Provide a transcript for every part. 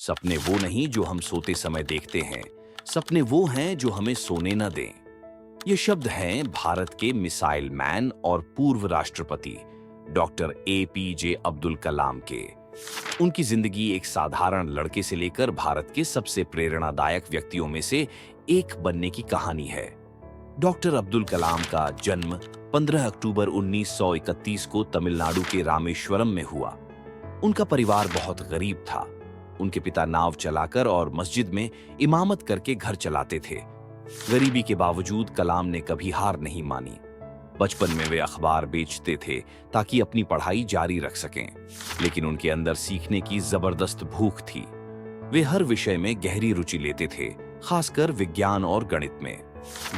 सपने वो नहीं जो हम सोते समय देखते हैं, सपने वो हैं जो हमें सोने न दें। ये शब्द हैं भारत के मिसाइल मैन और पूर्व राष्ट्रपति डॉक्टर APJ अब्दुल कलाम के। उनकी जिंदगी एक साधारण लड़के से लेकर भारत के सबसे प्रेरणादायक व्यक्तियों में से एक बनने की कहानी है। डॉक्टर अब्दुल कलाम का जन्म 15 अक्टूबर 1931 को तमिलनाडु के रामेश्वरम में हुआ। उनका परिवार बहुत गरीब था। उनके पिता नाव चलाकर और मस्जिद में इमामत करके घर चलाते थे। गरीबी के बावजूद कलाम ने कभी हार नहीं मानी। बचपन में वे अखबार बेचते थे ताकि अपनी पढ़ाई जारी रख सकें, लेकिन उनके अंदर सीखने की जबरदस्त भूख थी। वे हर विषय में गहरी रुचि लेते थे, खासकर विज्ञान और गणित में।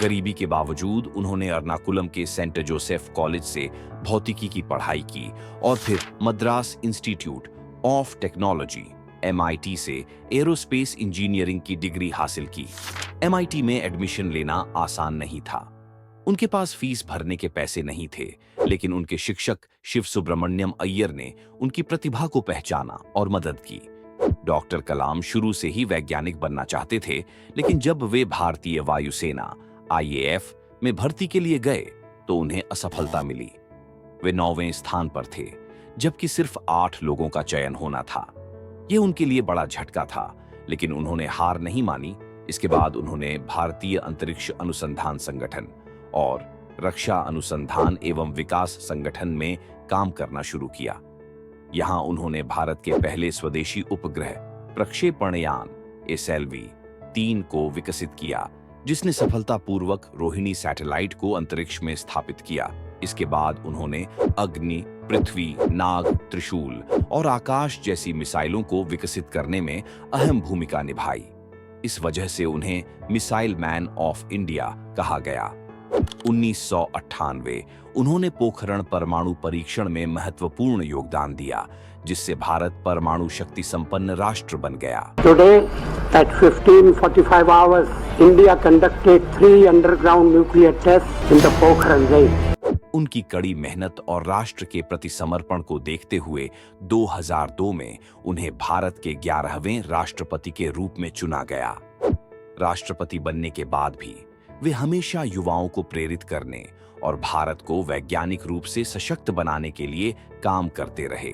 गरीबी के बावजूद उन्होंने एर्नाकुलम के सेंट जोसेफ कॉलेज से भौतिकी की पढ़ाई की और फिर Madras institute of technology MIT से एरोस्पेस इंजीनियरिंग की डिग्री हासिल की। MIT में एडमिशन लेना आसान नहीं था। उनके पास फीस भरने के पैसे नहीं थे, लेकिन उनके शिक्षक शिव सुब्रमण्यम अय्यर ने उनकी प्रतिभा को पहचाना और मदद की। डॉक्टर कलाम शुरू से ही वैज्ञानिक बनना चाहते थे, लेकिन जब वे भारतीय वायुसेना IAF में भर्ती के लिए गए तो उन्हें असफलता मिली। वे 9वें स्थान पर थे, जबकि सिर्फ 8 लोगों का चयन होना था। ये उनके लिए बड़ा झटका था, लेकिन उन्होंने हार नहीं मानी। इसके बाद उन्होंने भारतीय अंतरिक्ष अनुसंधान संगठन और रक्षा अनुसंधान एवं विकास संगठन में काम करना शुरू किया। यहाँ उन्होंने भारत के पहले स्वदेशी उपग्रह प्रक्षेपण यान SLV-3 को विकसित किया, जिसने सफलतापूर्वक रोहिणी सैटेलाइट को अंतरिक्ष में स्थापित किया। इसके बाद उन्होंने अग्नि, पृथ्वी, नाग, त्रिशूल और आकाश जैसी मिसाइलों को विकसित करने में अहम भूमिका निभाई। इस वजह से उन्हें मिसाइल मैन ऑफ इंडिया कहा गया। 1998 उन्होंने पोखरण परमाणु परीक्षण में महत्वपूर्ण योगदान दिया, जिससे भारत परमाणु शक्ति संपन्न राष्ट्र बन गया। Today at 15:45 hours, India conducted 3 underground nuclear tests in the Pokhran range. उनकी कड़ी मेहनत और राष्ट्र के प्रति समर्पण को देखते हुए 2002 में उन्हें भारत के 11वें राष्ट्रपति के रूप में चुना गया। राष्ट्रपति बनने के बाद भी वे हमेशा युवाओं को प्रेरित करने और भारत को वैज्ञानिक रूप से सशक्त बनाने के लिए काम करते रहे।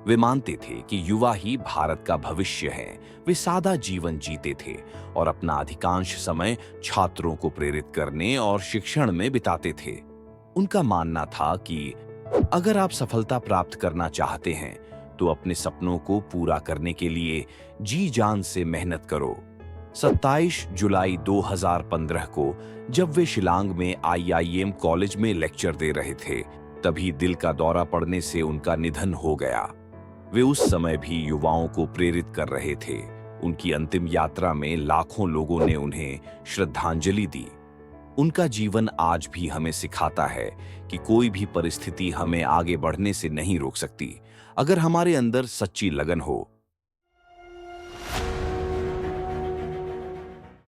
वे मानते थे कि युवा ही भारत का भविष्य है। वे सादा जीवन जीते थे और अपना अधिकांश समय छात्रों को प्रेरित करने और शिक्षण में बिताते थे। उनका मानना था कि अगर आप सफलता प्राप्त करना चाहते हैं तो अपने सपनों को पूरा करने के लिए जी जान से मेहनत करो। 27 जुलाई 2015 को जब वे शिलांग में IIM कॉलेज में लेक्चर दे रहे थे, तभी दिल का दौरा पड़ने से उनका निधन हो गया। वे उस समय भी युवाओं को प्रेरित कर रहे थे। उनकी अंतिम यात्रा में लाखों लोगों ने उन्हें श्रद्धांजलि दी। उनका जीवन आज भी हमें सिखाता है कि कोई भी परिस्थिति हमें आगे बढ़ने से नहीं रोक सकती, अगर हमारे अंदर सच्ची लगन हो।